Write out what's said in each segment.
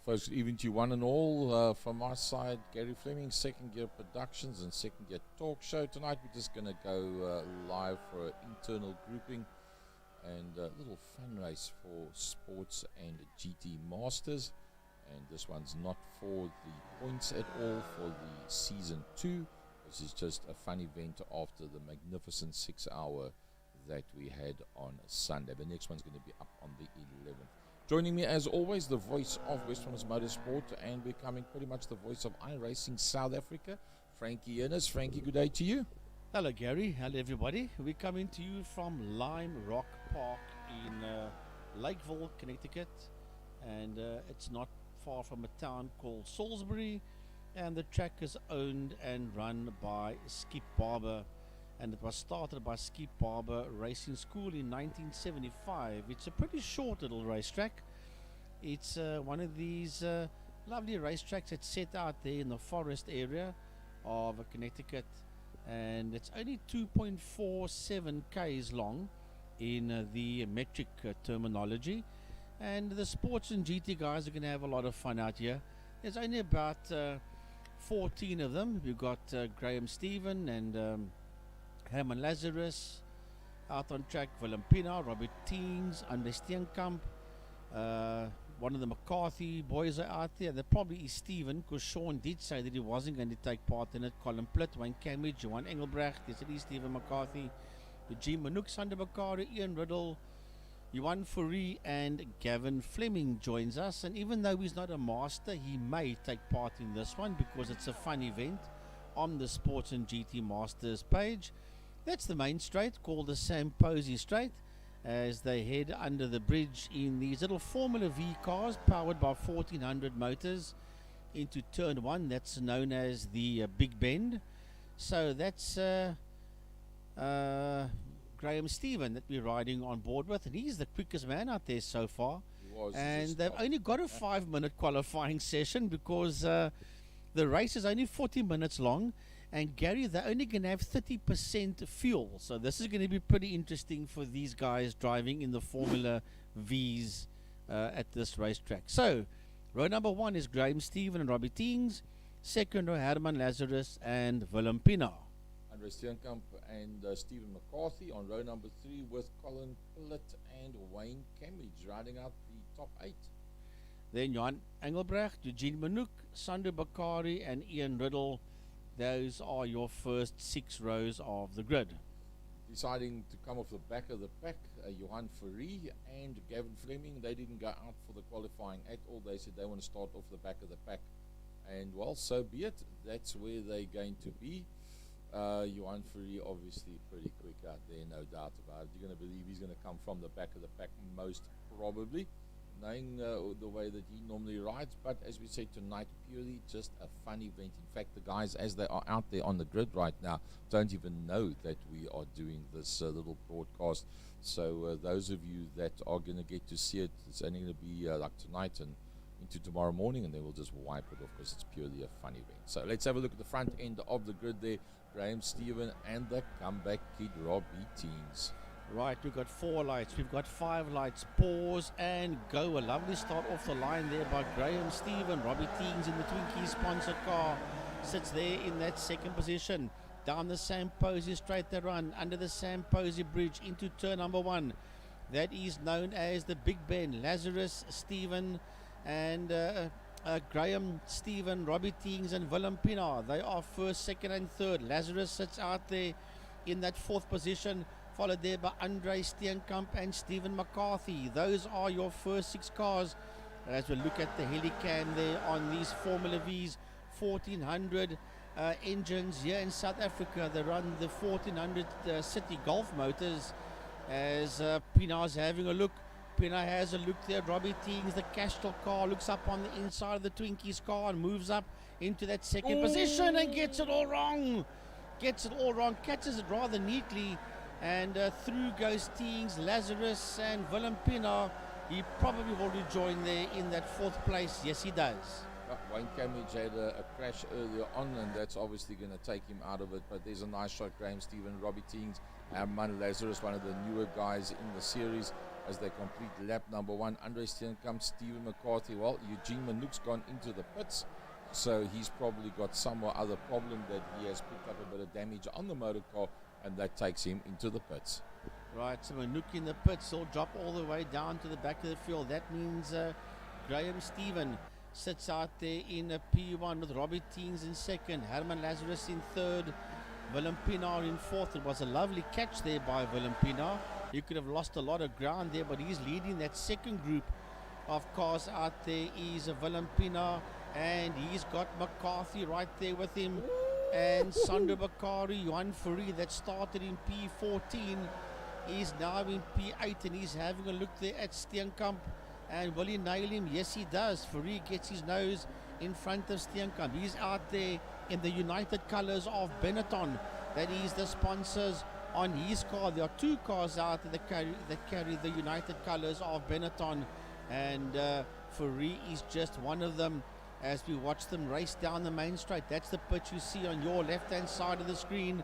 Folks, good evening to you one and all. From my side, Gary Fleming, Second Gear Productions and Second Gear Talk Show. Tonight we're just going to go live for an internal grouping and a little fun race for sports and GT Masters. And this one's not for the points at all for the Season 2. This is just a fun event after the magnificent 6-hour that we had on Sunday. The next one's going to be up on the 11th. Joining me as always, the voice of Westerners Motorsport and becoming pretty much the voice of iRacing South Africa, Frankie Ennis. Frankie, good day to you. Hello Gary, hello everybody. We're coming to you from Lime Rock Park in Lakeville, Connecticut, and it's not far from a town called Salisbury, and the track is owned and run by Skip Barber, and it was started by Skip Barber Racing School in 1975. It's a pretty short little racetrack. It's one of these lovely racetracks that's set out there in the forest area of Connecticut, and it's only 2.47 k's long in the metric terminology, and the sports and GT guys are going to have a lot of fun out here. There's only about 14 of them. We've got Graham Stephen and Herman Lazarus out on track, Willem Pina, Robert Teens, Andre Steenkamp, one of the McCarthy boys are out there. There probably is Stephen, because Sean did say that he wasn't going to take part in it. Colin Plitt, Wayne Cambridge, Johan Engelbrecht, there is Stephen McCarthy, Eugene Manouk, Sander Bakari, Ian Riddle, Johan Fourie and Gavin Fleming joins us. And even though he's not a master, he may take part in this one because it's a fun event on the Sports and GT Masters page. That's the main straight called the Sam Posey Straight, as they head under the bridge in these little Formula V cars powered by 1400 motors into turn 1. That's known as the Big Bend. So that's Graham Stephen that we're riding on board with, and he's the quickest man out there so far. And they've only got a 5-minute qualifying session because the race is only 40 minutes long. And Gary, they're only going to have 30% fuel. So this is going to be pretty interesting for these guys driving in the Formula Vs at this racetrack. So, row number 1 is Graham Stephen and Robbie Teens. Second row, Herman Lazarus and Willem Pina. Andre Steenkamp and Stephen McCarthy on row number 3 with Colin Plitt and Wayne Cambridge riding out the top 8. Then Johan Engelbrecht, Eugene Manouk, Sander Bakari and Ian Riddle. Those are your first 6 rows of the grid. Deciding to come off the back of the pack, Johan Fourie and Gavin Fleming, they didn't go out for the qualifying at all. They said they want to start off the back of the pack. And well, so be it. That's where they're going to be. Johan Fourie obviously pretty quick out there, no doubt about it. You're going to believe he's going to come from the back of the pack most probably, knowing the way that he normally rides. But as we said tonight, purely just a fun event. In fact, the guys, as they are out there on the grid right now, don't even know that we are doing this little broadcast. So those of you that are going to get to see it, it's only going to be like tonight and into tomorrow morning, and then we'll just wipe it off because it's purely a fun event. So let's have a look at the front end of the grid there. Graham Stephen and the comeback kid Robbie Teens. Right, we've got 4 lights, we've got 5 lights, pause and go. A lovely start off the line there by Graham Stephen. Robbie Teens in the Twinkie sponsored car sits there in that second position. Down the Sam Posey straight they run, under the Sam Posey bridge into turn number 1. That is known as the Big Ben. Lazarus, Stephen and Graham Stephen, Robbie Teens and Willem Pina. They are first, second and third. Lazarus sits out there in that 4th position, followed there by Andre Steenkamp and Stephen McCarthy. Those are your first 6 cars. As we look at the helicam there on these Formula Vs 1400 engines here in South Africa. They run the 1400 City Golf motors. As Pina's having a look. Pina has a look there. Robbie Teens, the Castrol car, looks up on the inside of the Twinkie's car and moves up into that second position and gets it all wrong. Catches it rather neatly. And through goes Teens, Lazarus and Willem Pina. He probably will rejoin there in that 4th place. Yes, he does. Wayne Cambridge had a crash earlier on, and that's obviously going to take him out of it. But there's a nice shot. Graham Stephen, Robbie Teens, Herman Lazarus, one of the newer guys in the series. as they complete lap number 1. Andre Steenkamp, Stephen McCarthy. Well, Eugene Manouk's gone into the pits, so he's probably got some or other problem that he has picked up a bit of damage on the motor car, and that takes him into the pits. Right, so Manouk in the pits, he'll drop all the way down to the back of the field. That means Graham Stephen sits out there in a P1 with Robbie Teens in second, Herman Lazarus in third, Willem Pinaar in fourth. It was a lovely catch there by Willem Pinaar. He could have lost a lot of ground there, but he's leading that second group of cars out there. Is Willem Pinaar, and he's got McCarthy right there with him, and Sandro Bakari, Johan Fourie, that started in P14, is now in P8, and he's having a look there at Steenkamp. And will he nail him? Yes, he does. Fourie gets his nose in front of Steenkamp. He's out there in the United colours of Benetton. That is the sponsors on his car. There are 2 cars out there that carry the United colours of Benetton, and Fourie is just one of them as we watch them race down the main straight. That's the pitch you see on your left-hand side of the screen.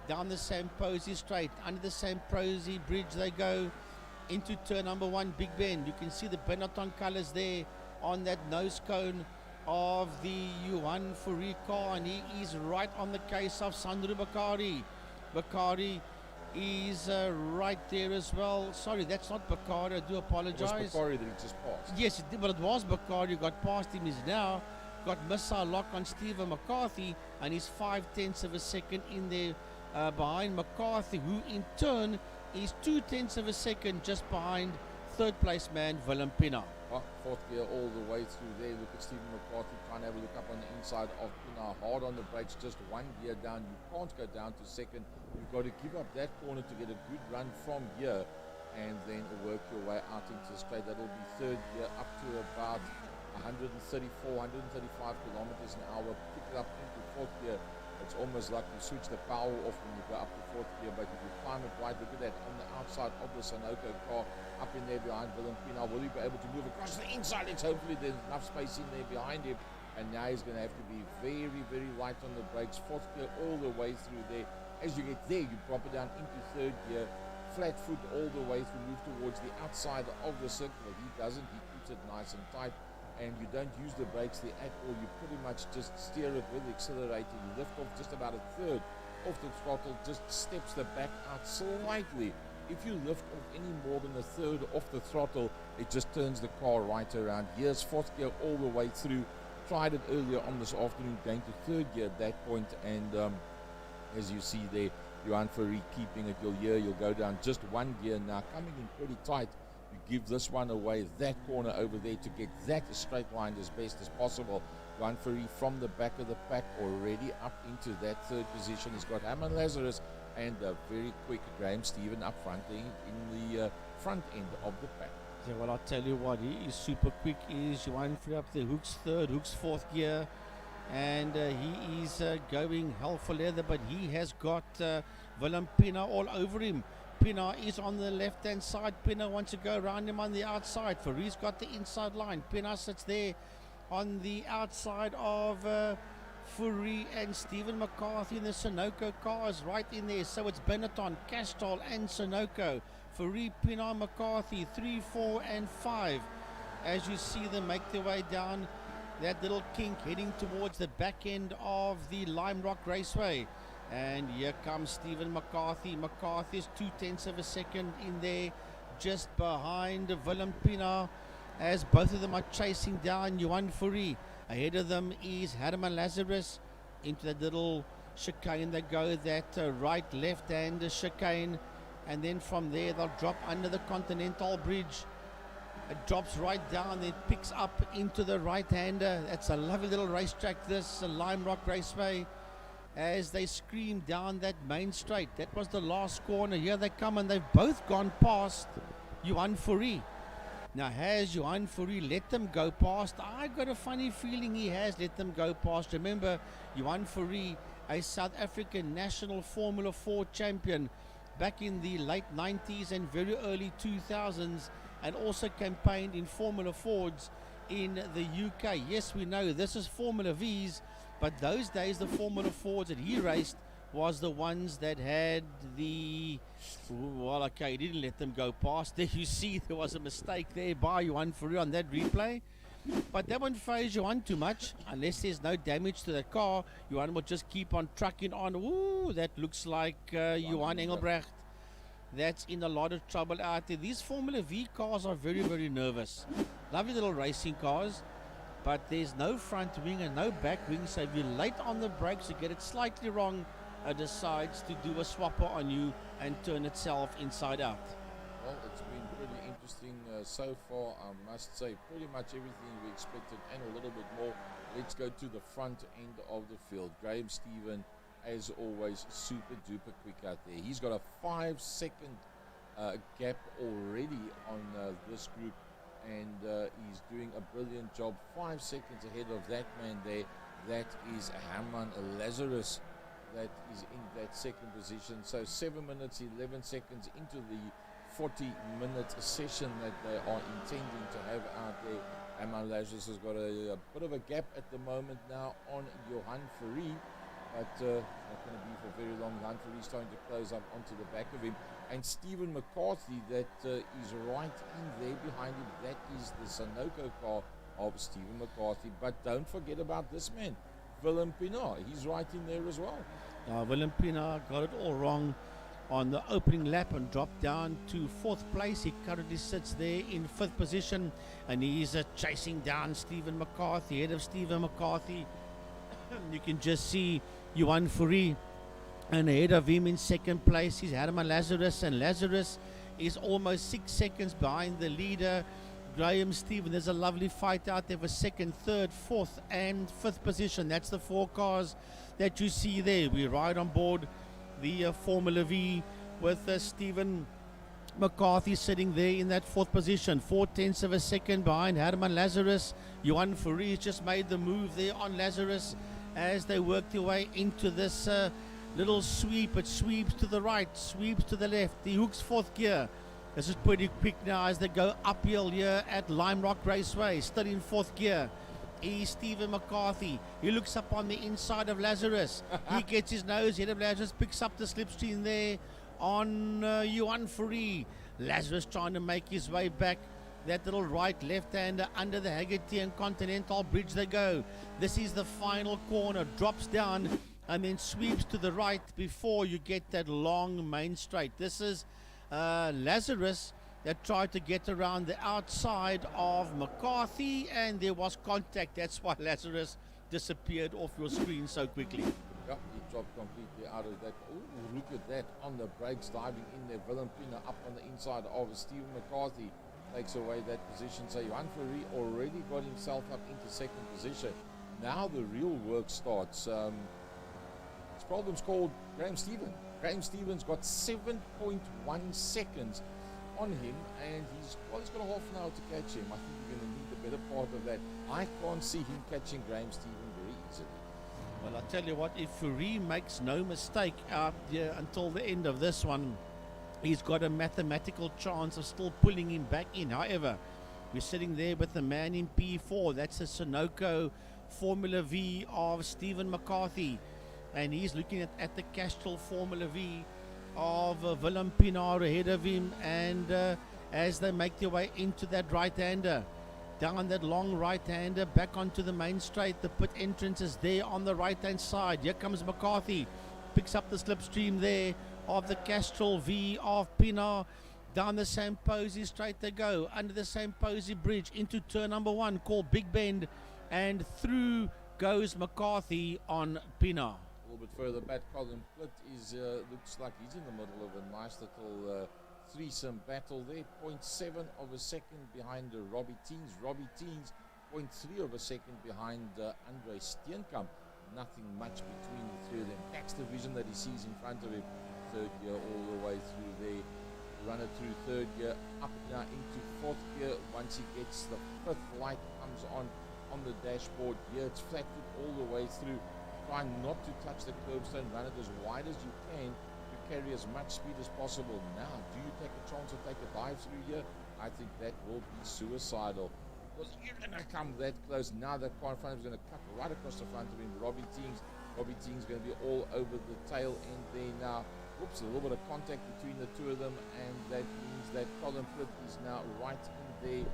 Down the Samposi straight, under the Samposi bridge they go into turn number 1, Big Ben. You can see the Benetton colours there on that nose cone of the Johan Fourie car, and he is right on the case of Sandro Bakari. Bakari is right there as well. Sorry, that's not Bakari, I do apologise. It was Bakari that he just passed. Yes, it did, but it was Bakari who got past him. He's now got missile lock on Stephen McCarthy, and he's 0.5 of a second in there behind McCarthy, who in turn is 0.2 of a second just behind third place man Willem Pinaar. Well, 4th gear all the way through there. Look at Stephen McCarthy trying to have a look up on the inside of Pinaar. Hard on the brakes, just 1 gear down. You can't go down to second. You've got to give up that corner to get a good run from here, and then work your way out into the straight. That'll be 3rd gear up to about 134, 135 kilometers an hour. Pick it up into 4th gear. It's almost like you switch the power off when you go up to 4th gear, but if you climb it right, look at that on the outside of the Sunoco car, up in there behind Willem Pinaar. Will he be able to move across the inside? Let's hopefully there's enough space in there behind him, and now he's going to have to be very, very light on the brakes. 4th gear all the way through there. As you get there, you drop it down into 3rd gear, flat foot all the way through, move towards the outside of the circle. He doesn't, he keeps it nice and tight, and you don't use the brakes there at all. You pretty much just steer it with the accelerator. You lift off just about 1/3 off the throttle, just steps the back out slightly. If you lift off any more than 1/3 off the throttle, it just turns the car right around. Here's 4th gear all the way through. Tried it earlier on this afternoon, going to 3rd gear at that point, and as you see there, Johan Fourie keeping it. You'll go down just 1 gear now, coming in pretty tight. You give this one away, that corner over there, to get that straight line as best as possible. Johan Fourie from the back of the pack already up into that 3rd position. He's got Herman Lazarus and a very quick Graham Stephen up front in the front end of the pack. Yeah, well, I'll tell you what, he is super quick. Is Johan Fourie up there? Hook's 3rd, Hook's 4th gear, and he is going hell for leather, but he has got Willem Pinaar all over him. Pinaar is on the left-hand side. Pinaar wants to go around him on the outside. Fourie's got the inside line. Pinaar sits there on the outside of Fourie, and Stephen McCarthy in the Sunoco car is right in there. So it's Benetton, Castrol and Sunoco. Fourie, Pinaar, McCarthy, 3, 4 and 5. As you see them make their way down that little kink, heading towards the back end of the Lime Rock Raceway. And here comes Stephen McCarthy. McCarthy is 0.2 of a second in there, just behind Willem Pinaar, as both of them are chasing down Johan Fourie. Ahead of them is Herman Lazarus. Into that little chicane they go, that right left-hand chicane, and then from there they'll drop under the Continental Bridge. It drops right down, then picks up into the right-hander. That's a lovely little racetrack, this Lime Rock Raceway, as they scream down that main straight. That was the last corner. Here they come, and they've both gone past Johan Fourie. Now, has Johan Fourie let them go past? I got a funny feeling he has let them go past. Remember, Johan Fourie, a South African national Formula 4 champion back in the late 90s and very early 2000s, and also campaigned in Formula Fords in the UK. Yes, we know this is Formula V's, but those days the Formula Fords that he raced was the ones that had the, well, okay, he didn't let them go past. There you see there was a mistake there by Johan Fourie on that replay. But that won't phase Johan too much. Unless there's no damage to the car, Johan will just keep on trucking on. Ooh, that looks like Johan Engelbrecht. That's in a lot of trouble out there. These Formula V cars are very, very nervous. Lovely little racing cars, but there's no front wing and no back wing. So if you're late on the brakes, you get it slightly wrong, it decides to do a swapper on you and turn itself inside out. Well, it's been pretty interesting so far, I must say. Pretty much everything we expected and a little bit more. Let's go to the front end of the field. Graham Stephen, as always, super duper quick out there. He's got a 5-second gap already on this group, and he's doing a brilliant job. 5 seconds ahead of that man there. That is Herman Lazarus that is in that second position. So 7 minutes 11 seconds into the 40-minute session that they are intending to have out there. Herman Lazarus has got a bit of a gap at the moment now on Johan Fourie, but not going to be for very long. Johan Fourie starting to close up onto the back of him, and Stephen McCarthy that is right in there behind him. That is the Sunoco car of Stephen McCarthy. But don't forget about this man, Willem Pienaar. He's right in there as well. Willem Pienaar got it all wrong on the opening lap and dropped down to 4th place. He currently sits there in 5th position, and he's chasing down Stephen McCarthy. Ahead of Stephen McCarthy, you can just see Johan Fourie, and ahead of him in 2nd place is Herman Lazarus, and Lazarus is almost 6 seconds behind the leader, Graham Stephen. There's a lovely fight out there for 2nd, 3rd, 4th and 5th position. That's the 4 cars that you see there. We ride on board the Formula V with Stephen McCarthy sitting there in that 4th position, 4/10 of a second behind Herman Lazarus. Johan Fourie just made the move there on Lazarus as they work their way into this little sweep. It sweeps to the right, sweeps to the left. He hooks 4th gear. This is pretty quick now as they go uphill here at Lime Rock Raceway, still in 4th gear. Is Stephen McCarthy. He looks up on the inside of Lazarus. He gets his nose ahead of Lazarus, picks up the slipstream there on Johan Fourie. Lazarus trying to make his way back. That little right left-hander under the Haggerty and Continental Bridge they go. This is the final corner. Drops down and then sweeps to the right before you get that long main straight. This is Lazarus that tried to get around the outside of McCarthy, and there was contact. That's why Lazarus disappeared off your screen so quickly. Yep, he dropped completely out of that. Oh, look at that on the brakes, diving in there. Willem Pienaar up on the inside of Stephen McCarthy takes away that position. So Johan Fourie already got himself up into 2nd position. Now the real work starts. This problem's called Graham Stephen. Graham Stephen's got 7.1 seconds on him, and he's got a half an hour to catch him. I think you're going to need the better part of that. I can't see him catching Graham Stephen very easily. Well, I tell you what, if Fourie makes no mistake out there until the end of this one, he's got a mathematical chance of still pulling him back in. However, we're sitting there with the man in P4. That's a Sunoco Formula V of Stephen McCarthy, and he's looking at the Castrol Formula V of Willem Pienaar ahead of him, and as they make their way into that right-hander, down that long right-hander, back onto the main straight, the pit entrance is there on the right-hand side. Here comes McCarthy, picks up the slipstream there of the Castrol V of Pienaar. Down the Sam Posey straight they go, under the Sam Posey bridge into turn number 1 called Big Bend, and through goes McCarthy on Pienaar. A little bit further back, Colin Plitt is looks like he's in the middle of a nice little threesome battle there. 0.7 of a second behind Robbie Teens. Robbie Teens 0.3 of a second behind Andre Steenkamp. Nothing much between the three of them. That's the vision that he sees in front of him. 3rd gear all the way through there. Runner through 3rd gear, up now into 4th gear. Once he gets the 5th light comes on the dashboard here, it's flattened all the way through. Try not to touch the curbstone, run it as wide as you can to carry as much speed as possible. Now, do you take a chance or take a dive through here? I think that will be suicidal, because you're going to come that close. Now that car in front of him is going to cut right across the front of him. Robbie Teams Robbie Teague's going to be all over the tail end there now. Whoops, a little bit of contact between the two of them, and that means that Colin Plitt is now right in there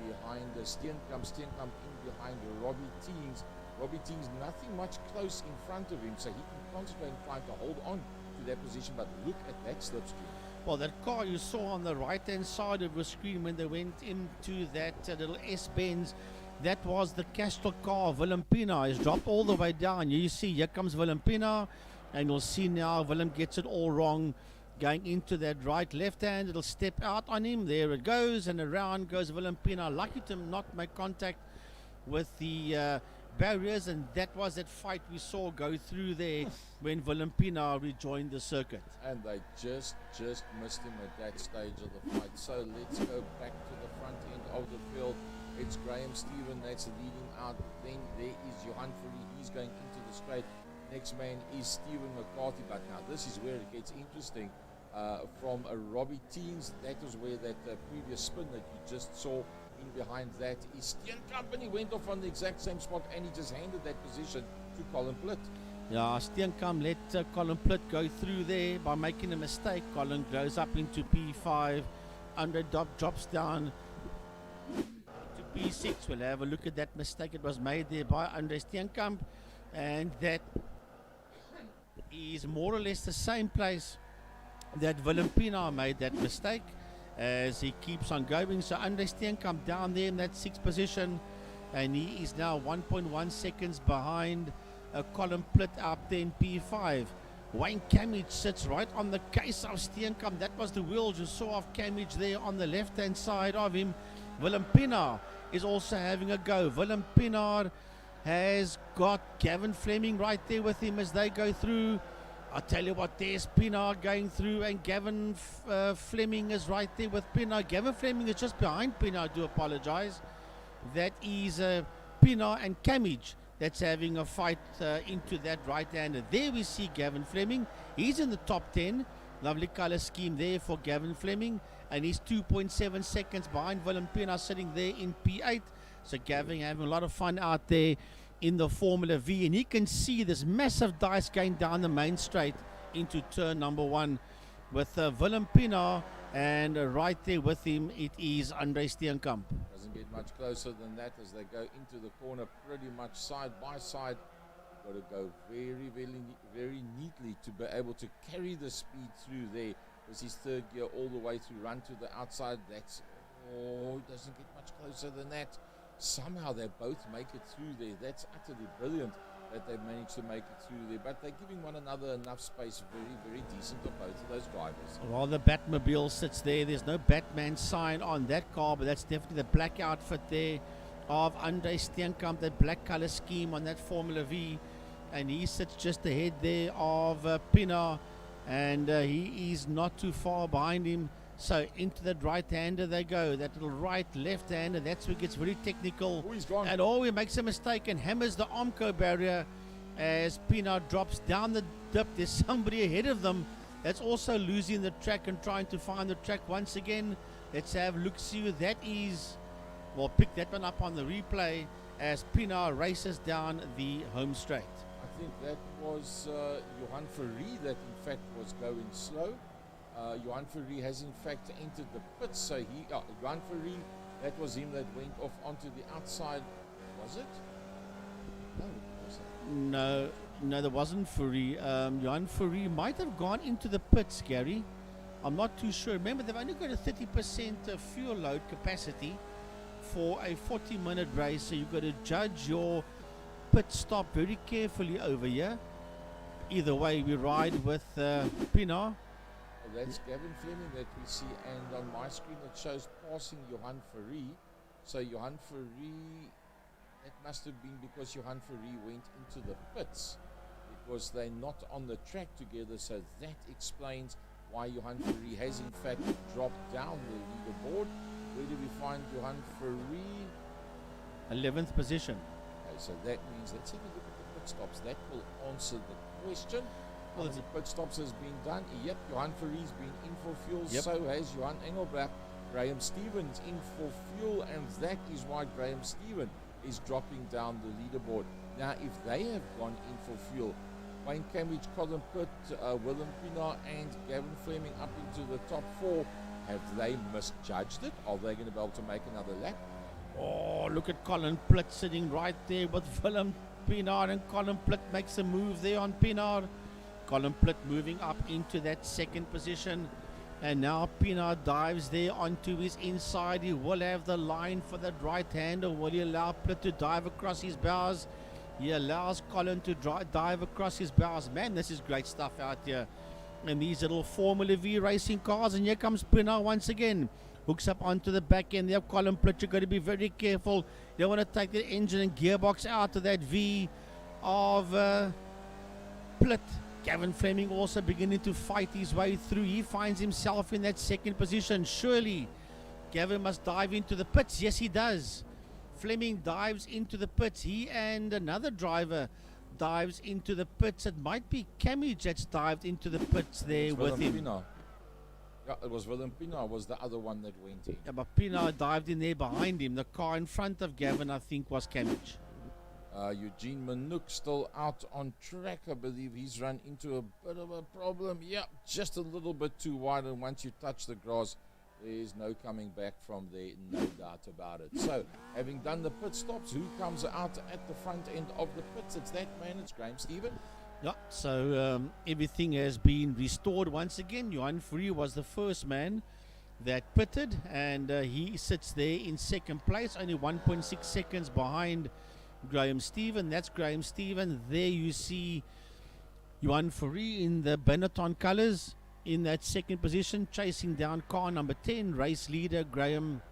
behind Steenkamp. Steenkamp in behind Robbie Teague's. Robbie Teague's nothing much close in front of him, so he can concentrate and try to hold on to that position, but look at that slipstream. Well, that car you saw on the right-hand side of the screen when they went into that little S-Benz, that was the Castrol car of Willem Pina. He's dropped all the way down. You see, here comes Willem Pina, and you'll see now Willem gets it all wrong. Going into that right-left hand, it'll step out on him. There it goes, and around goes Willem Pina. Lucky to not make contact with the barriers, and that was that fight we saw go through there when Willem Pina rejoined the circuit. And they just missed him at that stage of the fight. So let's go back to the front end of the field. It's Graham Stephen that's leading out. Then there is Johan Fourie. He's going into the straight. Next man is Stephen McCarthy. But now this is where it gets interesting. From Robbie Teague's, that was where that previous spin that you just saw. In behind that is Steenkamp, and he went off on the exact same spot, and he just handed that position to Colin Plitt. Yeah, Steenkamp let Colin Plitt go through there by making a mistake. Colin goes up into P5. Andre drops down to P6. We'll have a look at that mistake. It was made there by Andre Steenkamp, and that is more or less the same place that Willem Pina made that mistake as he keeps on going. So Andre Steenkamp down there in that 6th position, and he is now 1.1 seconds behind Colin Plitt up there in P5. Wayne Camage sits right on the case of Steenkamp. That was the wheels you saw of Camage there on the left hand side of him. Willem Pina is also having a go. Willem Pina has got Gavin Fleming right there with him as they go through. I tell you what, there's Pina going through, and Gavin Fleming is right there with Pina. Gavin Fleming is just behind Pina, I do apologize. That is Pina and Camage that's having a fight into that right-hander. There we see Gavin Fleming. He's in the top 10. Lovely colour scheme there for Gavin Fleming. And he's 2.7 seconds behind Willem Pina sitting there in P8. So Gavin having a lot of fun out there in the Formula V, and you can see this massive dice going down the main straight into turn number 1 with Willem Pina, and right there with him it is Andre Steenkamp. Doesn't get much closer than that as they go into the corner pretty much side by side. Got to go very neatly to be able to carry the speed through there. This is 3rd gear all the way through, run to the outside. That's, it doesn't get much closer than that. Somehow they both make it through there. That's utterly brilliant that they managed to make it through there. But they're giving one another enough space. Very decent of both of those drivers. Well, the Batmobile sits there. There's no Batman sign on that car, but that's definitely the black outfit there of Andre Steenkamp, that black color scheme on that Formula V. And he sits just ahead there of Pina, and he is not too far behind him. So into that right-hander they go. That little right-left-hander, that's where it gets very technical. Oh, he's gone. And he makes a mistake and hammers the Armco barrier as Pina drops down the dip. There's somebody ahead of them that's also losing the track and trying to find the track once again. Let's have a look-see. That is, well, pick that one up on the replay as Pina races down the home straight. I think that was Johan Fourie that in fact was going slow. Johan Fourie has in fact entered the pits, so Johan Fourie, that was him that went off onto the outside. Was it? No, it wasn't. No, there wasn't Fourie. Johan Fourie might have gone into the pits, Gary. I'm not too sure. Remember, they've only got a 30% fuel load capacity for a 40-minute race, so you've got to judge your pit stop very carefully over here. Either way, we ride with Pina. That's Gavin Fleming that we see, and on my screen it shows passing Johan Fourie. So Johan Fourie, that must have been because Johan Fourie went into the pits, because they're not on the track together. So that explains why Johan Fourie has in fact dropped down the leaderboard. Where do we find Johan Fourie? 11th position. Okay, so that means, let's have a look at the pit stops. That will answer the question. Well, the pit stops has been done. Yep, Johan Fourie's been in for fuel. Yep. So has Johan Engelbrecht. Graham Stevens in for fuel, and that is why Graham Stevens is dropping down the leaderboard. Now, if they have gone in for fuel, Wayne Cambridge, Colin Pitt, Willem Pienaar and Gavin Fleming up into the top 4, have they misjudged it? Are they going to be able to make another lap? Oh, look at Colin Plitt sitting right there with Willem Pienaar, and Colin Plitt makes a move there on Pienaar. Colin Plitt moving up into that second position, and now Pienaar dives there onto his inside. He will have the line for that right hander. Will he allow Plitt to dive across his bows? He allows Colin to dive across his bows. Man, this is great stuff out here in these little Formula V racing cars. And here comes Pienaar once again. Hooks up onto the back end. They have Colin Plitt. You've got to be very careful. You don't want to take the engine and gearbox out of that V of Plitt. Gavin Fleming also beginning to fight his way through. He finds himself in that second position. Surely Gavin must dive into the pits. Yes, he does. Fleming dives into the pits. He and another driver dives into the pits. It might be Cambridge that's dived into the pits there with him. Pienaar. Yeah, it was Willem Pienaar was the other one that went in. Yeah, but Pienaar dived in there behind him. The car in front of Gavin, I think, was Cambridge. Eugene Manook still out on track. I believe he's run into a bit of a problem. Yeah, just a little bit too wide, and once you touch the grass, there's no coming back from there, no doubt about it. So, having done the pit stops, who comes out at the front end of the pits? It's that man, it's Graham Stephen. Yeah, so everything has been restored once again. Johan Fourie was the first man that pitted, and he sits there in second place, only 1.6 seconds behind Graham Stephen. That's Graham Stephen. There you see Johan Fourie in the Benetton colours in that second position, chasing down car number 10, race leader Graham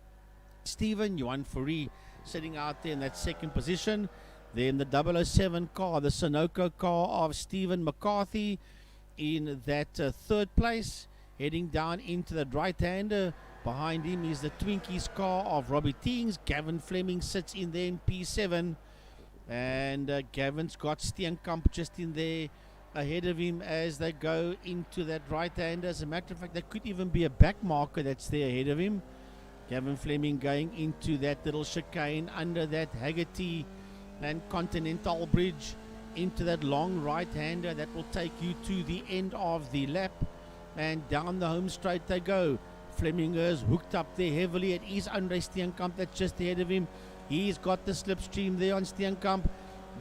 Stephen. Johan Fourie sitting out there in that second position. Then the 007 car, the Sunoco car of Stephen McCarthy in that third place, heading down into the right-hander. Behind him is the Twinkies car of Robbie Teings. Gavin Fleming sits in there in P7, and Gavin's got Steenkamp just in there ahead of him as they go into that right-hander. As a matter of fact, there could even be a back marker that's there ahead of him. Gavin Fleming going into that little chicane under that Haggerty and Continental Bridge into that long right-hander that will take you to the end of the lap, and down the home straight they go. Fleming is hooked up there heavily. It is Andre Steenkamp that's just ahead of him. He's got the slipstream there on Steenkamp.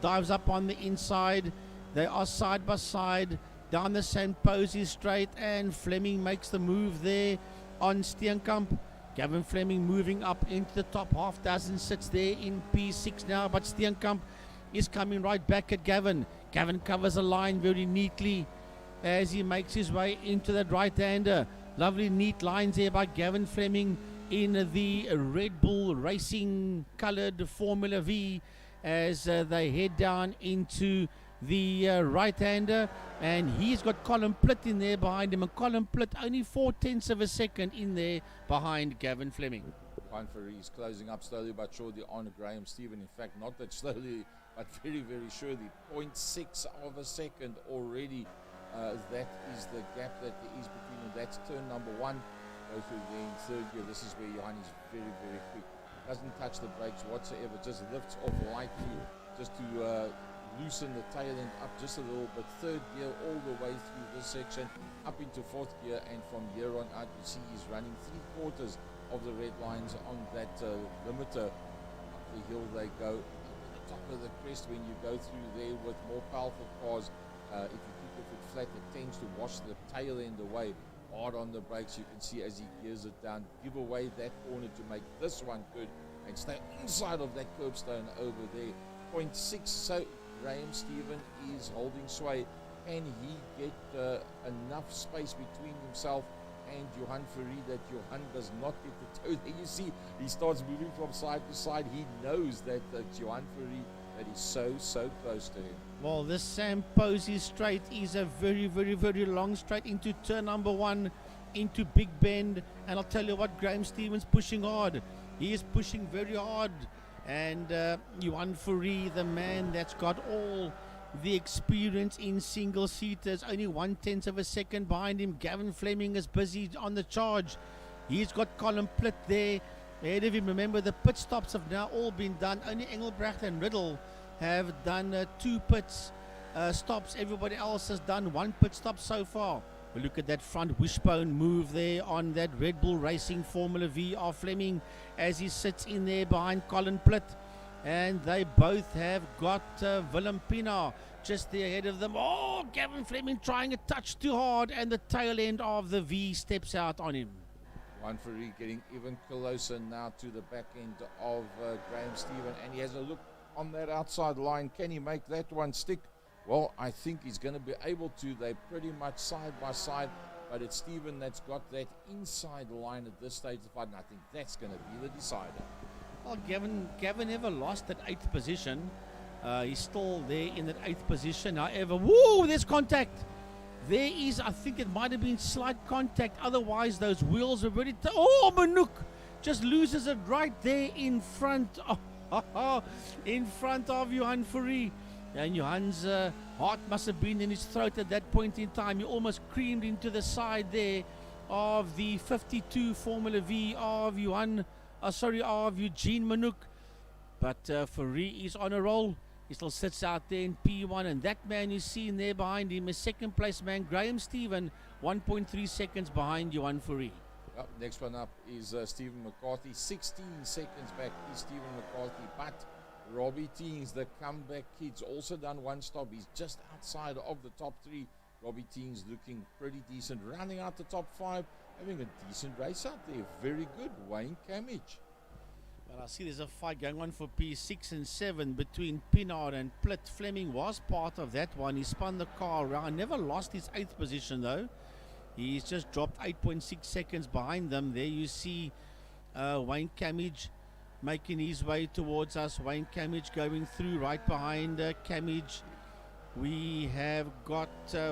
Dives up on the inside. They are side by side down the St. Posey straight, and Fleming makes the move there on Steenkamp. Gavin Fleming moving up into the top half dozen, sits there in P6 now, but Steenkamp is coming right back at Gavin. Gavin covers a line very neatly as he makes his way into that right-hander. Lovely neat lines there by Gavin Fleming in the Red Bull Racing coloured Formula V as they head down into the right-hander, and he's got Colin Plitt in there behind him, and Colin Plitt only 0.4 of a second in there behind Gavin Fleming. Johan Fourie is closing up slowly but surely on Graham Stephen. In fact, not that slowly, but very, very surely. 0.6 of a second already. That is the gap that there is between them. That's turn number 1. Go through there in third gear. This is where Johan is very, very quick. Doesn't touch the brakes whatsoever. Just lifts off lightly just to loosen the tail end up just a little bit. Third gear all the way through this section up into fourth gear, and from here on out you see he's running 3/4 of the red lines on that limiter. Up the hill they go. Over the top of the crest when you go through there with more powerful cars, if you keep the foot flat it tends to wash the tail end away. Hard on the brakes, you can see as he gears it down, give away that corner to make this one good and stay inside of that curbstone over there. 0.6, so Graham Stephen is holding sway. Can he get enough space between himself and Johan Fourie that Johan does not get the toe? There you see he starts moving from side to side. He knows that Johan Fourie that is so close to him. Well, this Sam Posey straight is a very, very, very long straight into turn number 1 into Big Bend, and I'll tell you what, Graham Stephen's pushing hard. He is pushing very hard. And Johan Fourie, the man that's got all the experience in single seaters, only 1/10 of a second behind him. Gavin Fleming is busy on the charge. He's got Colin Plitt there ahead of him. Remember, the pit stops have now all been done. Only Engelbrecht and Riddle have done 2 pits stops. Everybody else has done 1 pit stop so far. We look at that front wishbone move there on that Red Bull Racing Formula VR Fleming as he sits in there behind Colin Plitt. And they both have got Willem Pienaar just there ahead of them. Oh, Gavin Fleming trying a touch too hard, and the tail end of the V steps out on him. Johan Fourie getting even closer now to the back end of Graham Stephen, and he has a look on that outside line. Can he make that one stick? Well, I think he's going to be able to. They're pretty much side by side, but it's Stephen that's got that inside line at this stage of the fight, and I think that's going to be the decider. Well, Gavin never lost at 8th position. He's still there in that 8th position. However, whoa, there's contact. There is, I think it might have been slight contact. Otherwise, those wheels are ready to... Oh, Manouk just loses it right there in front. In front of Johan Fourie. And Johan's heart must have been in his throat at that point in time. He almost creamed into the side there of the 52 Formula V of Eugene Manouk. But Fourie is on a roll. He still sits out there in P1, and that man you see in there behind him is second place man Graham Stephen, 1.3 seconds behind Johan Fourie. Yep, next one up is Stephen McCarthy. 16 seconds back is Stephen McCarthy, but Robbie Teens, the comeback kid's also done 1 stop. He's just outside of the top 3. Robbie Teens looking pretty decent, rounding out the top 5, having a decent race out there. Very good, Wayne Camage. Well, I see there's a fight going on for P6 and 7 between Pienaar and Plitt. Fleming was part of that one. He spun the car around, never lost his 8th position though. He's just dropped 8.6 seconds behind them. There you see Wayne Camage making his way towards us. Wayne Camage going through right behind Camage. We have got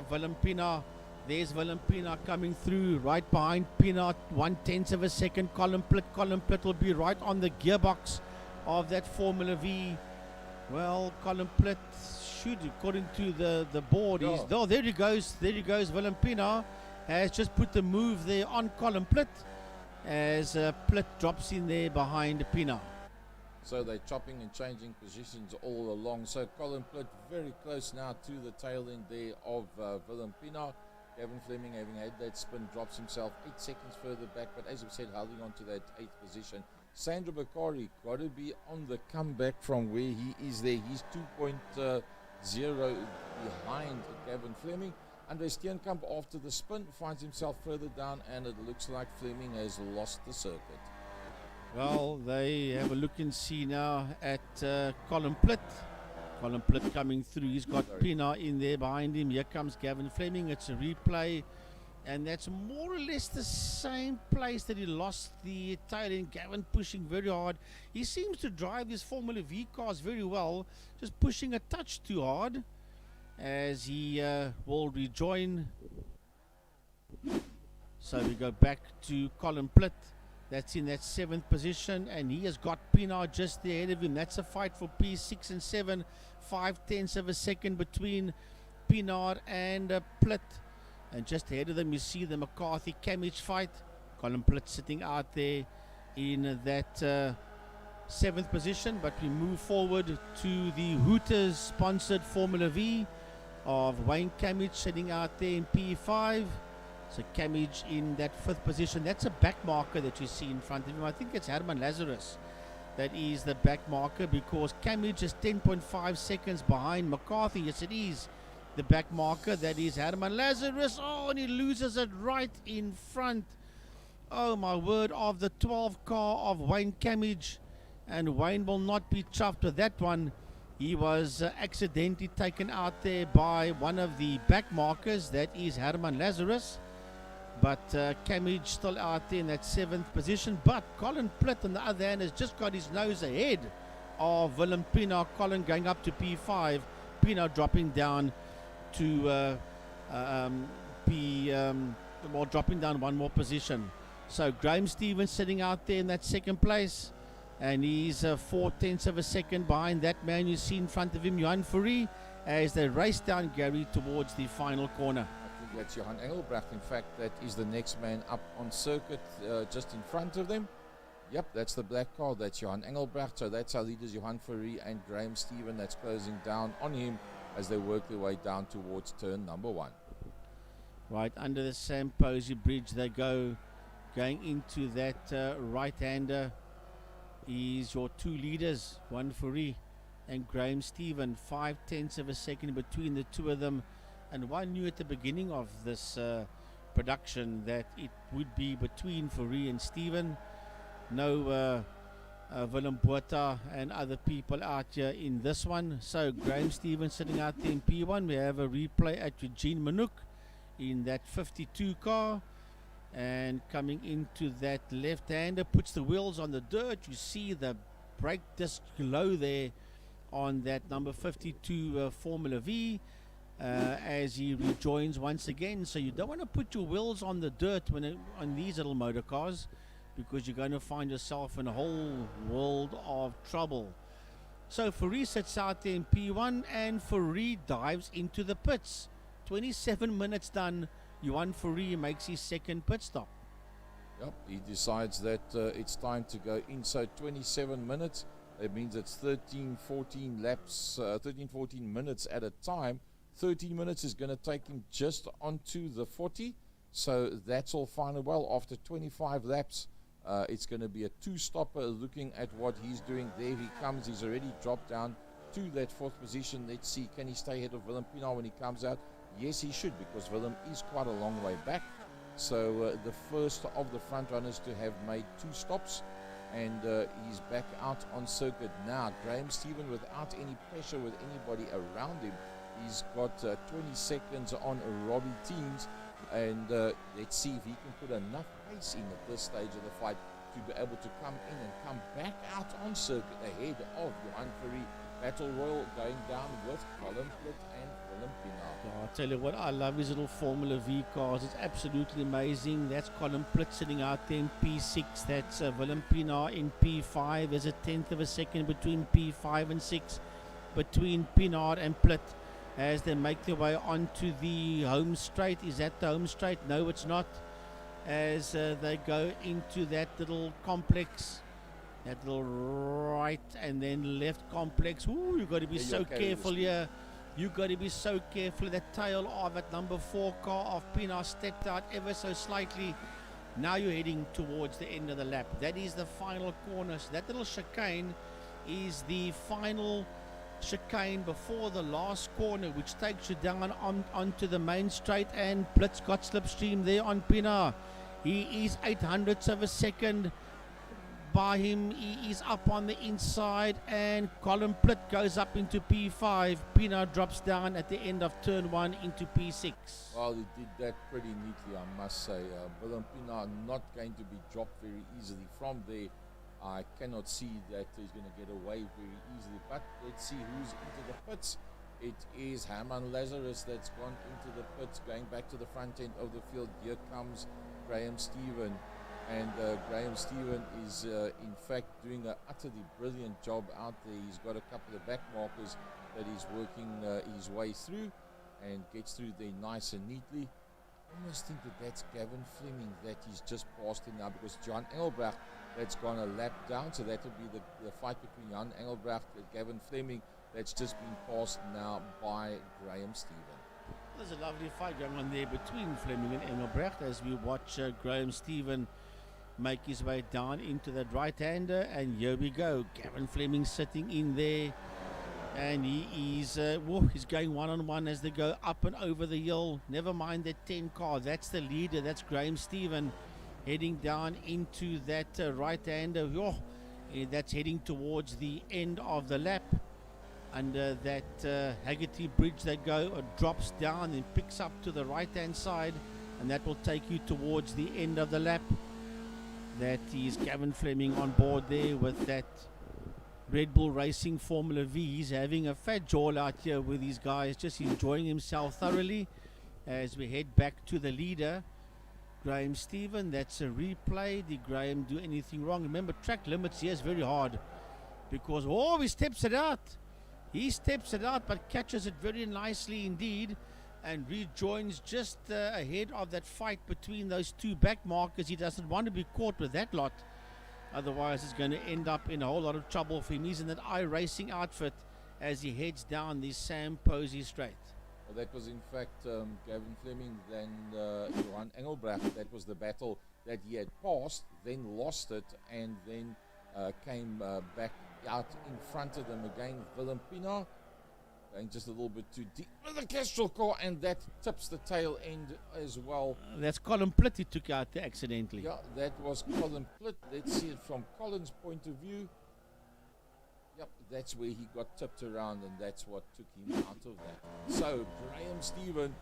Willem Pienaar. There's Willem Pienaar coming through right behind Pienaar, 1/10 of a second. Colin Plitt. Colin Plitt will be right on the gearbox of that Formula V. Well, Colin Plitt should, according to the board, Yeah. oh, there he goes. There he goes. Willem Pienaar has just put the move there on Colin Plitt as Plitt drops in there behind Pienaar. So they're chopping and changing positions all along. So Colin Plitt very close now to the tail end there of Willem Pienaar. Gavin Fleming, having had that spin, drops himself 8 seconds further back, but as we said, holding on to that 8th position. Sandra Bakari got to be on the comeback from where he is there. He's 2.0 behind Gavin Fleming. Andre Steenkamp, after the spin, finds himself further down, and it looks like Fleming has lost the circuit. Well, they have a look and see now at Colin Plitt. Colin Plitt coming through. He's got Pienaar in there behind him. Here comes Gavin Fleming. It's a replay. And that's more or less the same place that he lost the tail end. Gavin pushing very hard. He seems to drive his Formula V cars very well. Just pushing a touch too hard as he will rejoin. So we go back to Colin Plitt. That's in that 7th position, and he has got Pienaar just there ahead of him. That's a fight for P6 and 7, 5/10 of a second between Pienaar and Plitt. And just ahead of them, you see the McCarthy Camage fight. Colin Plitt sitting out there in that 7th position. But we move forward to the Hooters sponsored Formula V of Wayne Camage sitting out there in P5. So Camage in that 5th position. That's a back marker that you see in front of him. I think it's Herman Lazarus that is the back marker, because Camage is 10.5 seconds behind McCarthy. Yes, it is the back marker. That is Herman Lazarus. Oh, and he loses it right in front. Oh, my word, of the 12 car of Wayne Camage. And Wayne will not be chuffed with that one. He was accidentally taken out there by one of the back markers. That is Herman Lazarus. But Camage still out there in that 7th position. But Colin Plitt, on the other hand, has just got his nose ahead of Willem Pienaar. Colin going up to P5. Pienaar dropping down to dropping down one more position. So Graham Stevens sitting out there in that 2nd place. And he's 4/10 of a second behind that man you see in front of him, Johan Fourie, as they race down Gary towards the final corner. I think that's Johan Engelbrecht. In fact, that is the next man up on circuit, just in front of them. Yep, that's the black car. That's Johan Engelbrecht. So that's our leaders, Johan Fourie and Graham Stephen. That's closing down on him as they work their way down towards turn number 1. Right under the Sam Posey Bridge they go, going into that right-hander is your two leaders, Johan Fourie and Graham Stephen. 5/10 of a second between the two of them, and one knew at the beginning of this production that it would be between Fourie and Stephen. No Willem Botha and other people out here in this one. So Graham Stephen sitting out there in P1. We have a replay at Eugene Manouk in that 52 car, and coming into that left-hander, puts the wheels on the dirt. You see the brake disc low there on that number 52 Formula V as he rejoins once again. So you don't want to put your wheels on the dirt on these little motor cars, because you're going to find yourself in a whole world of trouble. So Fourie sits out there in P1, and Fourie dives into the pits. 27 minutes done. Johan Fourie makes his second pit stop. Yep, he decides that it's time to go in. So 27 minutes, it means it's 13-14 laps, 13-14 minutes at a time. 13 minutes is going to take him just onto the 40. So that's all fine and well. After 25 laps, it's going to be a two-stopper. Looking at what he's doing, there he comes. He's already dropped down to that 4th position. Let's see, can he stay ahead of Willem Pienaar when he comes out? Yes, he should, because Willem is quite a long way back. So the first of the front runners to have made 2 stops, and he's back out on circuit now. Graham Stephen, without any pressure with anybody around him, he's got 20 seconds on Robbie Teams, and let's see if he can put enough pace in at this stage of the fight to be able to come in and come back out on circuit ahead of Johan Fourie. Battle Royal going down with Colin Plitt and Willem Pienaar. Yeah, I'll tell you what, I love his little Formula V cars. It's absolutely amazing. That's Colin Plitt sitting out there in P6. That's Willem Pienaar in P5. There's a 10th of a second between P5 and 6 between Pienaar and Plitt as they make their way onto the home straight. Is that the home straight? No, it's not. As they go into that little complex, that little right and then left complex. Ooh, you've got to be so careful here. You've got to be so careful. That tail of that number 4 car of Pienaar stepped out ever so slightly. Now you're heading towards the end of the lap. That is the final corner. So that little chicane is the final chicane before the last corner, which takes you down onto the main straight, and Plitt's got slipstream there on Pienaar. He is 800ths of a second by him. He is up on the inside, and Colin Plitt goes up into P5. Pienaar drops down at the end of turn 1 into P6. Well, he did that pretty neatly, I must say. Willem Pienaar not going to be dropped very easily from there. I cannot see that he's going to get away very easily, but let's see who's into the pits. It is Herman Lazarus that's gone into the pits, going back to the front end of the field. Here comes Graham Stephen, and Graham Stephen is in fact doing an utterly brilliant job out there. He's got a couple of back markers that he's working his way through, and gets through there nice and neatly. I almost think that that's Gavin Fleming that he's just passed him now, because Johan Engelbrecht, that's gone a lap down, so that will be the fight between Johan Engelbrecht and Gavin Fleming. That's just been passed now by Graham Stephen. There's a lovely fight going on there between Fleming and Engelbrecht as we watch Graham Stephen make his way down into that right-hander, and here we go. Gavin Fleming sitting in there, and he's going one-on-one as they go up and over the hill. Never mind that 10 car. That's the leader. That's Graham Stephen heading down into that right-hander. That's heading towards the end of the lap. Under that Haggerty Bridge they go, it drops down and picks up to the right-hand side, and that will take you towards the end of the lap. That is Gavin Fleming on board there with that Red Bull Racing Formula V. He's having a fat jaw out here with these guys, just enjoying himself thoroughly as we head back to the leader, Graham Stephen. That's a replay. Did Graham do anything wrong? Remember, track limits here is very hard, because he steps it out. He steps it out but catches it very nicely indeed, and rejoins just ahead of that fight between those two back markers. He doesn't want to be caught with that lot. Otherwise, it's going to end up in a whole lot of trouble for him. He's in that iRacing outfit as he heads down the Sam Posey Straight. Well, that was in fact Gavin Fleming and Johan Engelbrecht. That was the battle that he had passed, then lost it, and then came back out in front of them again. Willem Pienaar going just a little bit too deep with the Kestrel car, and that tips the tail end as well. That's Colin Plitt he took out there accidentally. Yeah, that was Colin Plitt. Let's see it from Colin's point of view. Yep, that's where he got tipped around, and that's what took him out of that. So, Graham Stephen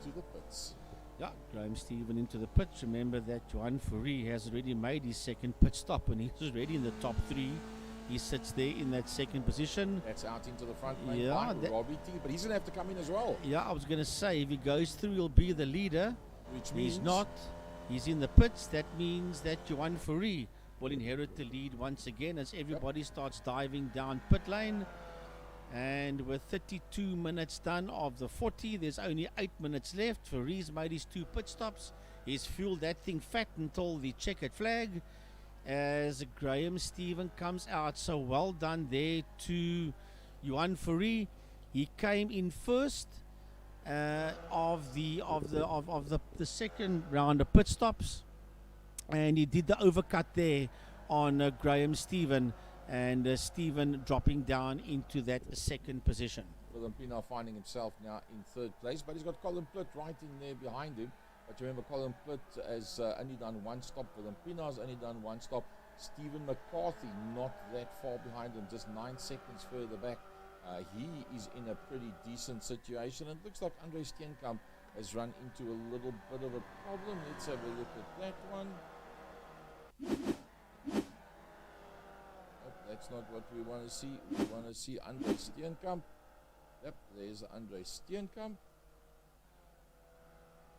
to the pits. Yeah, Graham Stephen into the pits. Remember that Johan Fourie has already made his second pit stop, and he's already in the top 3. He sits there in that second position. That's out into the front lane Yeah, by Robbie T, but he's going to have to come in as well. Yeah, I was going to say, if he goes through, he'll be the leader. Which means He's not. He's in the pits. That means that Johan Fourie will inherit the lead once again as everybody starts diving down pit lane. And with 32 minutes done of the 40, there's only 8 minutes left. Fourie's made his 2 pit stops. He's fueled that thing fat until the checkered flag as Graham Stephen comes out. So well done there to Johan Fourie. He came in first of the second round of pit stops, and he did the overcut there on Graham Stephen, and Stephen dropping down into that second position. Willem Pienaar finding himself now in third place, but he's got Colin Plitt right in there behind him. But remember, Colin Plitt has only done 1 stop. Willem Pienaar's only done 1 stop. Stephen McCarthy not that far behind him, just 9 seconds further back. He is in a pretty decent situation. It looks like Andre Steenkamp has run into a little bit of a problem. Let's have a look at that one. That's not what we want to see. We want to see Andre Steenkamp. Yep, there's Andre Steenkamp.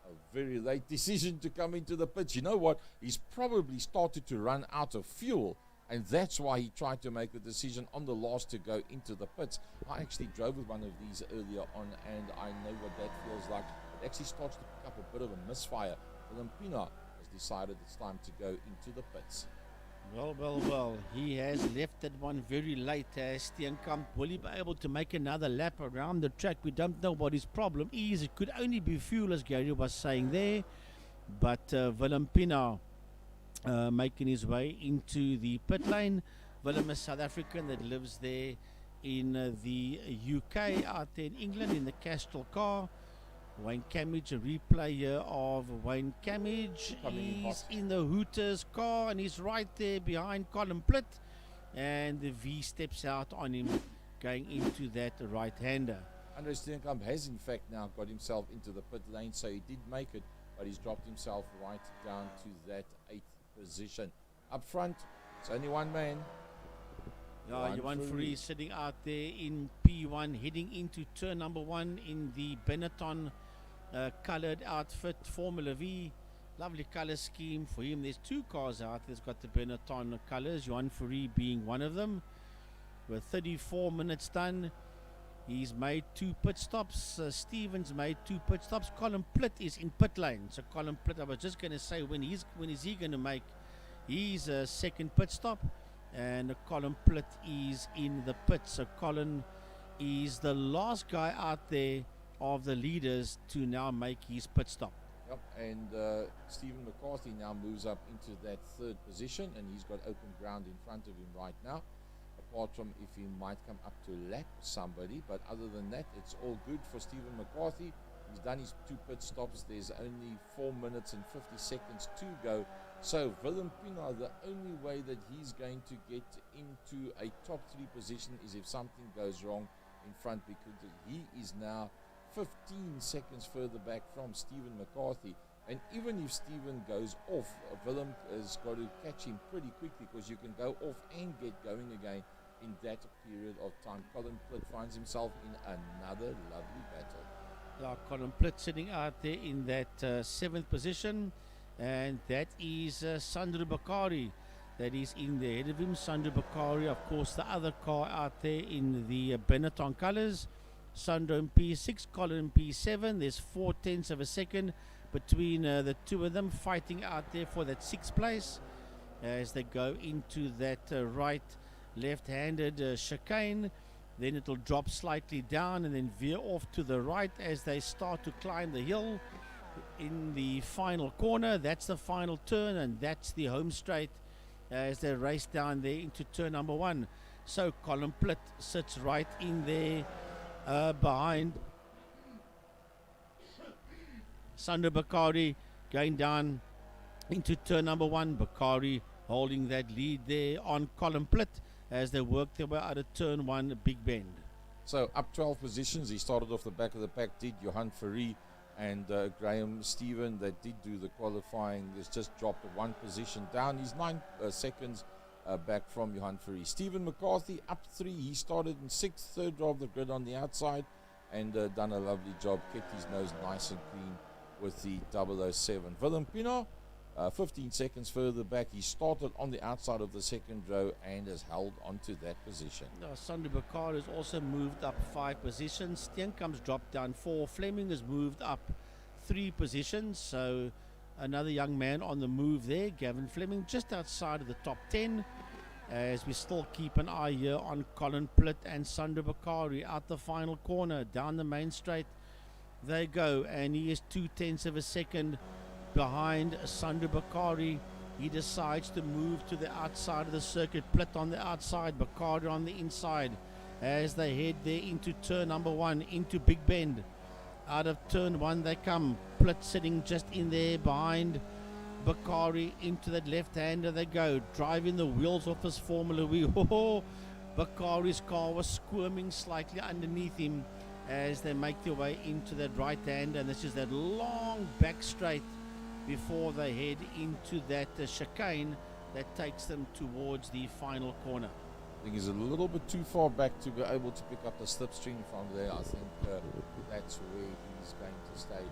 A very late decision to come into the pits. You know what? He's probably started to run out of fuel, and that's why he tried to make the decision on the last to go into the pits. I actually drove with one of these earlier on, and I know what that feels like. It actually starts to pick up a bit of a misfire. Willem Pienaar has decided it's time to go into the pits. Well. He has left that one very late. Steenkamp, will he be able to make another lap around the track? We don't know what his problem is. It could only be fuel, as Gary was saying there. But Willem Pienaar making his way into the pit lane. Willem is South African that lives there in the UK, out there in England, in the Castrol car. Wayne Camage, a replay here of Wayne Camage. He's in the Hooters car, and he's right there behind Colin Plitt. And the V steps out on him, going into that right-hander. Andre Steenkamp has in fact now got himself into the pit lane, so he did make it, but he's dropped himself right down to that 8th position. Up front, it's only one man. Yeah, Johan Fourie sitting out there in P1, heading into turn number 1 in the Benetton coloured outfit, Formula V. Lovely colour scheme for him. There's 2 cars out there's got the Benetton colours, Johan Fourie being one of them. With 34 minutes done, he's made 2 pit stops. Stevens made 2 pit stops. Colin Plitt is in pit lane. So Colin Plitt, I was just going to say, when is he going to make his second pit stop? And Colin Plitt is in the pit. So Colin is the last guy out there of the leaders to now make his pit stop. Yep, and Stephen McCarthy now moves up into that 3rd position, and he's got open ground in front of him right now. Apart from if he might come up to lap somebody, but other than that, it's all good for Stephen McCarthy. He's done his 2 pit stops. There's only 4 minutes and 50 seconds to go. So Willem Pienaar, the only way that he's going to get into a top 3 position is if something goes wrong in front, because he is now 15 seconds further back from Stephen McCarthy. And even if Stephen goes off, Willem has got to catch him pretty quickly, because you can go off and get going again in that period of time. Colin Plitt finds himself in another lovely battle. Yeah, Colin Plitt sitting out there in that 7th position, and that is Sandro Bakari that is in there ahead of him. Sandro Bakari, of course, the other car out there in the Benetton colours. Sandro in P6, Colin in P7. There's 0.4 of a second between the 2 of them, fighting out there for that 6th place. as they go into that right left-handed chicane. Then it'll drop slightly down and then veer off to the right as they start to climb the hill in the final corner. That's the final turn, and that's the home straight as they race down there into turn number 1. So Colin Plitt sits right in there behind Sandro Bakari, going down into turn number 1. Bakari holding that lead there on Colin Plitt as they work their way out of turn 1, Big Bend. So up 12 positions. He started off the back of the pack, did Johan Ferry and Graham Stephen that did do the qualifying. He's just dropped 1 position down. He's 9 seconds back from Johan Ferry. Stephen McCarthy up 3. He started in 6th, third of the grid on the outside, and done a lovely job. Kept his nose nice and clean with the 007. Willem Pino, 15 seconds further back. He started on the outside of the second row and has held onto that position. Sandro Bakar has also moved up 5 positions. Steenkamp's dropped down 4. Fleming has moved up 3 positions. So another young man on the move there. Gavin Fleming just outside of the top 10. As we still keep an eye here on Colin Plitt and Sandro Bakari out the final corner. Down the main straight they go, and he is 0.2 of a second behind Sandro Bakari. He decides to move to the outside of the circuit. Plitt on the outside, Bakari on the inside as they head there into turn number 1, into Big Bend. Out of turn 1 they come. Plitt sitting just in there behind Bakari. Into that left-hander they go, driving the wheels off his Formula Wheel. Bakari's car was squirming slightly underneath him as they make their way into that right-hander, and this is that long back straight before they head into that chicane that takes them towards the final corner. I think he's a little bit too far back to be able to pick up the slipstream from there. I think that's where he's going to stay.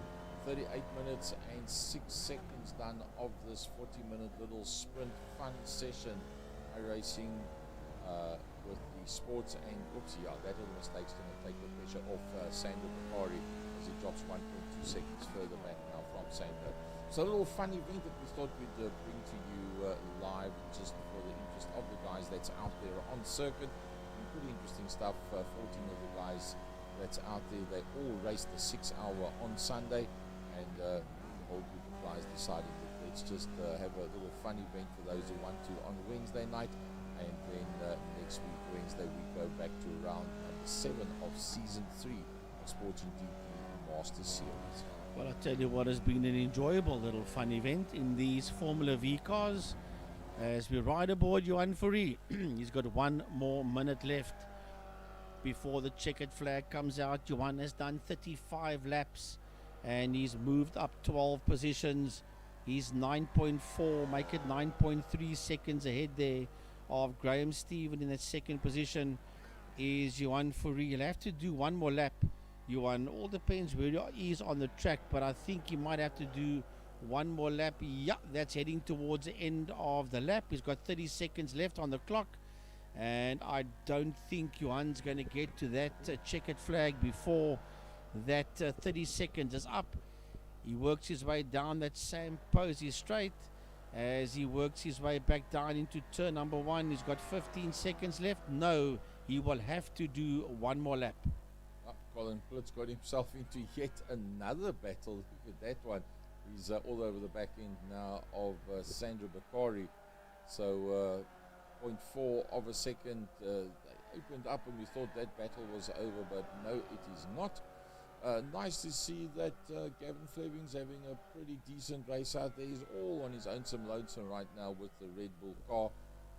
38 minutes and 6 seconds done of this 40-minute little sprint fun session. Racing with the sports, and oopsie, that little mistake's going to take the pressure off Sandro Bakari as he drops 1.2 seconds further back now from Sandro. So a little fun event that we thought we'd bring to you live, just for the interest of the guys that's out there on circuit. And pretty interesting stuff. 14 of the guys that's out there, they all raced the 6 hour on Sunday, and the whole group of guys decided that let's just have a little fun event for those who want to on Wednesday night. And then next week, Wednesday, we go back to round number 7 of season 3 of Sporting DP Master Series. Well, I tell you what, has been an enjoyable little fun event in these Formula V cars as we ride aboard Johan Ferry. He's got 1 more minute left before the checkered flag comes out. Johan has done 35 laps and he's moved up 12 positions. He's 9.4, make it 9.3 seconds ahead there of Graham Stephen. In that second position is Johan Ferry. He'll have to do 1 more lap, Johan. All depends where he is on the track, but I think he might have to do 1 more lap. Yeah, that's heading towards the end of the lap. He's got 30 seconds left on the clock, and I don't think Johan's going to get to that checkered flag before that 30 seconds is up. He works his way down that Sam Posey straight as he works his way back down into turn number 1. He's got 15 seconds left. No, he will have to do 1 more lap. Colin Plitt's got himself into yet another battle. Look at that one. He's all over the back end now of Sandro Bakari. So 0.4 of a second. They opened up and we thought that battle was over, but no, it is not. Nice to see that Gavin Fleming's having a pretty decent race out there. He's all on his own some lonesome right now with the Red Bull car.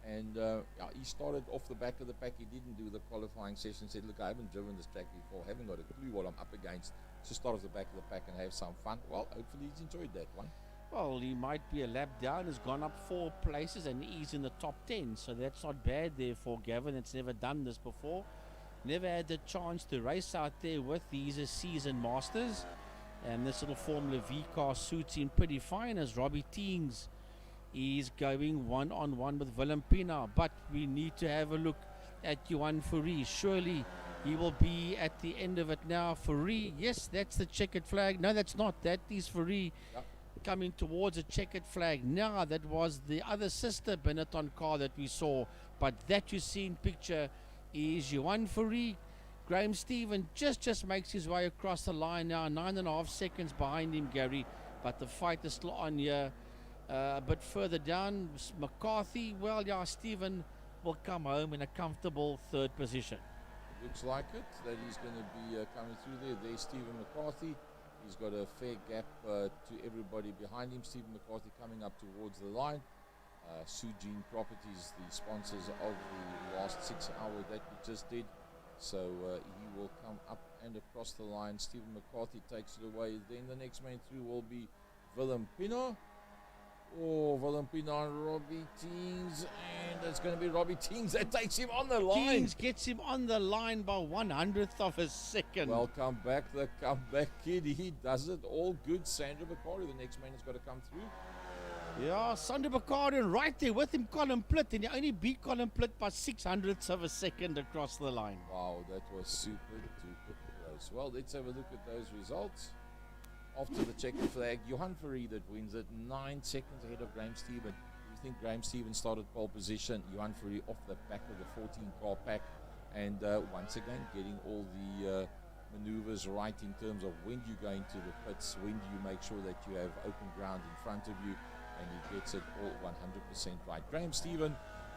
And yeah, he started off the back of the pack. He didn't do the qualifying session. Said, look, I haven't driven this track before. Haven't got a clue what I'm up against. Just start off the back of the pack and have some fun. Well, hopefully he's enjoyed that one. Well, he might be a lap down. He's gone up 4 places and he's in the top 10. So that's not bad there for Gavin. It's never done this before. Never had the chance to race out there with these season masters. And this little Formula V car suits him pretty fine as Robbie Teings is going one-on-one with Willem Pina. But we need to have a look at Johan Ferry. Surely he will be at the end of it now. Ferry, yes, that's the checkered flag. No, that's not. That is Ferry. Yep. coming towards a checkered flag. Now that was the other sister Benetton car that we saw, but that you see in picture is Johan Fourie. Graham Stephen just makes his way across the line now, 9.5 seconds behind him, Gary, but the fight is still on here. A bit further down, McCarthy, well, yeah, Stephen will come home in a comfortable third position. Looks like it, that he's going to be coming through there. There's Stephen McCarthy. He's got a fair gap to everybody behind him. Stephen McCarthy coming up towards the line. Sujin Properties, the sponsors of the last 6 hours that we just did. So he will come up and across the line. Stephen McCarthy takes it away. Then the next man through will be Willem Pienaar. Oh, Willem Pienaar and Robbie Teens. And it's going to be Robbie Teens that takes him on the line. Teens gets him on the line by 1/100th of a second. Welcome back, the comeback kid. He does it all good. Sandra Bakari, the next man has got to come through. Yeah, Sandra Bakari right there with him, Colin Plitt. And he only beat Colin Plitt by 6/100ths of a second across the line. Wow, that was super duper close. Well, let's have a look at those results. After the checkered flag, Johan Fourie that wins it, 9 seconds ahead of Graham Stephen. You think Graham Stephen started pole position, Johan Fourie off the back of the 14-car pack, and once again getting all the maneuvers right in terms of when you go into the pits, when do you make sure that you have open ground in front of you, and he gets it all 100% right. Graham Stephen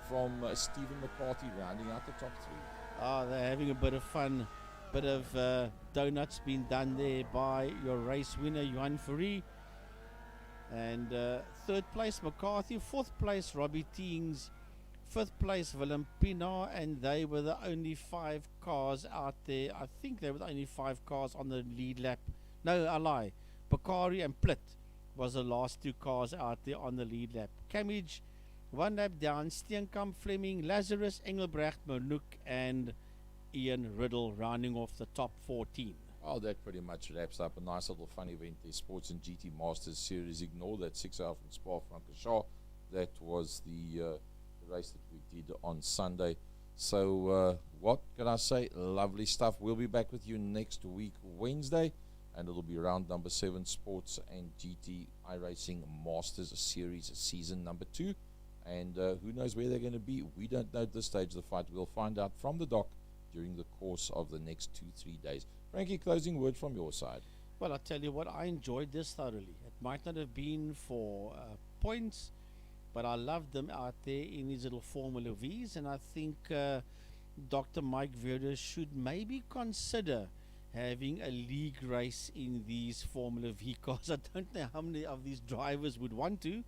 from Stephen McCarthy rounding out the top three. Oh, they're having a bit of fun. Bit of donuts being done there by your race winner, Johan Fourie. And third place, McCarthy. Fourth place, Robbie Teens. Fifth place, Willem Pienaar. And they were the only 5 cars out there. I think they were the only 5 cars on the lead lap. No, I lie. Bakari and Plitt was the last 2 cars out there on the lead lap. Camage, 1 lap down. Steenkamp, Fleming, Lazarus, Engelbrecht, Manouk, and Ian Riddle rounding off the top 14. Oh, that pretty much wraps up a nice little fun event there. Sports and GT Masters Series. Ignore that 6 hour from Spa-Francorchamps. That was the race that we did on Sunday. So what can I say? Lovely stuff. We'll be back with you next week, Wednesday, and it'll be round number 7, Sports and GT iRacing Masters Series season number 2. And who knows where they're going to be? We don't know at this stage of the fight. We'll find out from the dock during the course of the next 2-3 days. Frankie, closing word from your side. Well, I'll tell you what, I enjoyed this thoroughly. It might not have been for points, but I loved them out there in these little Formula Vs, and I think Dr. Mike Verder should maybe consider having a league race in these Formula V cars. I don't know how many of these drivers would want to,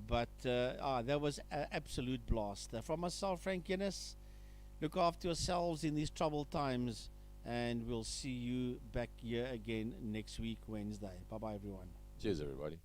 but that was an absolute blast. From myself, Frank Guinness, look after yourselves in these troubled times, and we'll see you back here again next week, Wednesday. Bye-bye, everyone. Cheers, everybody.